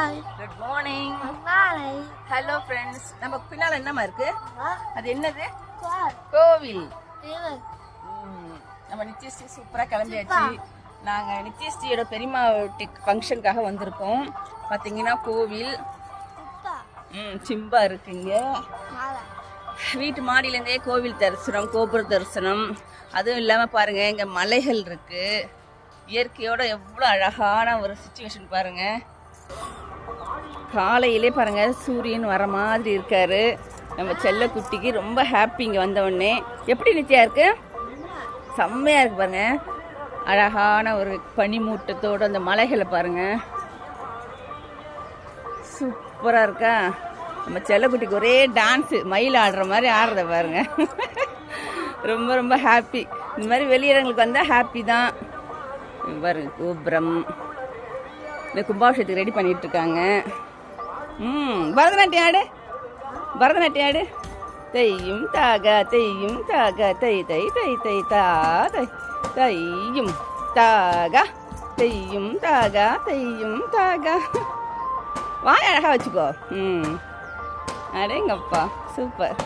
Hi. Good morning. மாலை. Hello friends. நம்ம பின்னால என்னமா இருக்கு? அது என்னது? கார். கோவில். இவன். நம்ம நிச்சயஸ்ரீ சூப்பராக கிளம்பியாச்சு. நாங்கள் நிச்சயஸ்ரீயோட பெரியம்மா வீட்டுக்கு ஃபங்க்ஷனுக்காக வந்திருக்கோம். பார்த்தீங்கன்னா கோவில். உப்பா. சிம்பா இருக்குங்க. மாலை. வீட்டு மாடியிலேருந்தே கோவில் தரிசனம், கோபுர தரிசனம். அதுவும் இல்லாமல் பாருங்கள், இங்கே மலைகள் இருக்குது. இயற்கையோட எவ்வளோ அழகான ஒரு சுச்சுவேஷன் பாருங்கள். காலையிலே பாருங்கள் சூரியன் வர மாதிரி இருக்காரு. நம்ம செல்லக்குட்டிக்கு ரொம்ப ஹாப்பி இங்கே வந்தவுடனே. எப்படி நிச்சயா இருக்கு? செம்மையாக இருக்கு பாருங்க. அழகான ஒரு பனிமூட்டத்தோடு அந்த மலைகளை பாருங்க, சூப்பராக இருக்கா. நம்ம செல்லக்குட்டிக்கு ஒரே டான்ஸு, மயில் ஆடுற மாதிரி ஆடுறத பாருங்க. ரொம்ப ரொம்ப ஹாப்பி. இந்த மாதிரி வெளியிடங்களுக்கு வந்தால் ஹாப்பி தான். பாருங்க கோபுரம். இந்த கும்பாபிஷேகத்துக்கு ரெடி பண்ணிட்டு இருக்காங்க. பரதநாட்டியம் ஆடு, பரதநாட்டியம் ஆடு. தையும் தாக தையும் தாக தை தை தை தை தா தை தையும் தாக தையும் தாக தையும் தாக. வாய் அழகா வச்சுக்கோ. அடேங்கப்பா சூப்பர்.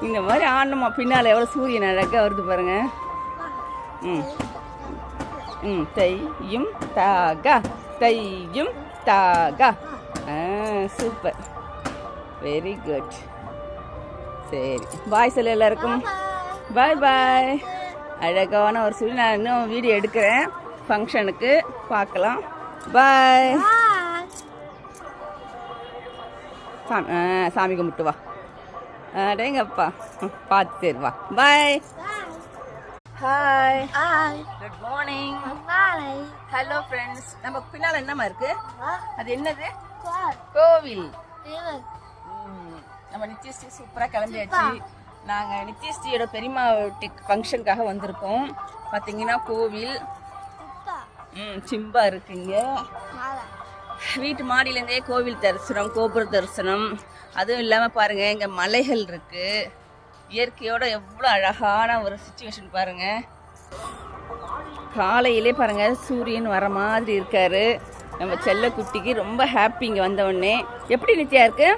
இந்த மாதிரி ஆடணுமா? பின்னால் எவ்வளோ சூரியன் அழகாக வருது பாருங்க. தையும் தாக தையும் தாக. Super, very good. சரி, பாய் சொல்லு எல்லாருக்கும். பாய் பாய். அழகான ஒரு சூழ்நிலை. நான் இன்னும் வீடியோ எடுக்கிறேன் ஃபங்க்ஷனுக்கு, பார்க்கலாம். பாய். சாமி கும்பிட்டு வா. அடேங்கப்பா பார்த்து சரி வா. Bye. Hi. Hi. Good morning. மாலை. Hello friends. நம்ம பின்னால் என்னமா இருக்கு? அது என்னது? கார். கோவில். இவன். நம்ம நிச்சயஸ்ரீ சூப்பராக கிளம்பியாச்சு. நாங்கள் நிச்சயஸ்ரீயோட பெரியம்மா வீட்டுக்கு ஃபங்க்ஷனுக்காக வந்திருக்கோம். பார்த்தீங்கன்னா கோவில். உப்பா. சிம்பா இருக்குங்க. மாலை. வீட்டு மாடியிலேருந்தே கோவில் தரிசனம், கோபுர தரிசனம். அதுவும் இல்லாமல் பாருங்கள், இங்கே மலைகள் இருக்குது. இயற்கையோட எவ்வளோ அழகான ஒரு சுச்சுவேஷன் பாருங்கள். காலையிலே பாருங்கள் சூரியன் வர மாதிரி இருக்காரு. நம்ம செல்லக்குட்டிக்கு ரொம்ப ஹாப்பி இங்கே வந்தவுடனே. எப்படி நிச்சயா இருக்கு?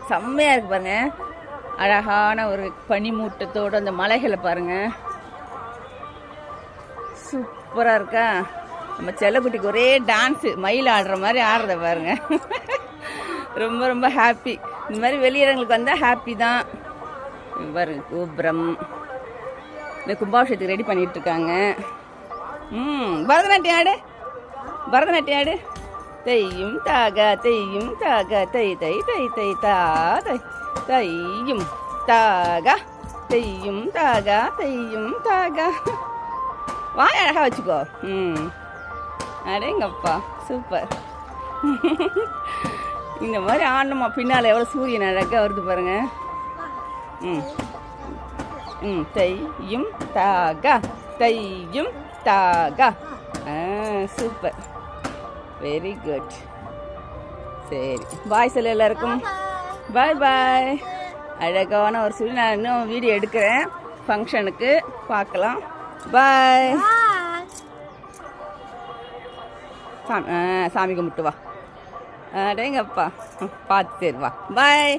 செம்மையாக இருக்கு பாருங்க. அழகான ஒரு பனிமூட்டத்தோடு அந்த மலைகளை பாருங்க, சூப்பராக இருக்கா. நம்ம செல்லக்குட்டிக்கு ஒரே டான்ஸு, மயில் ஆடுற மாதிரி ஆடுறத பாருங்க. ரொம்ப ரொம்ப ஹாப்பி. இந்த மாதிரி வெளியிடங்களுக்கு வந்தால் ஹாப்பி தான். பாருங்க கோபுரம். இந்த கும்பாபிஷேகத்துக்கு ரெடி பண்ணிட்டு இருக்காங்க. பரதநாட்டியம் ஆடு, பரதநாட்டியம் ஆடு. தையும் தாக தையும் தாக தை தை தை தை தா தை தையும் தாக தையும் தாக தையும் தாக. வாய் அழகா வச்சுக்கோ. அடேங்கப்பா சூப்பர். இந்த மாதிரி ஆடணுமா? பின்னால் எவ்வளோ சூரியன் அழகாக வருது பாருங்க. தையும் தாக தையும் தாக. Super, very good. சரி, பாய் சொல்லு எல்லாருக்கும். பாய் பாய். அழகான ஒரு சூழ்நிலை. நான் இன்னும் வீடியோ எடுக்கிறேன் ஃபங்க்ஷனுக்கு, பார்க்கலாம். பாய். சாமி கும்பிட்டு வா. அடேங்கப்பா பார்த்து சரி வா. பாய்.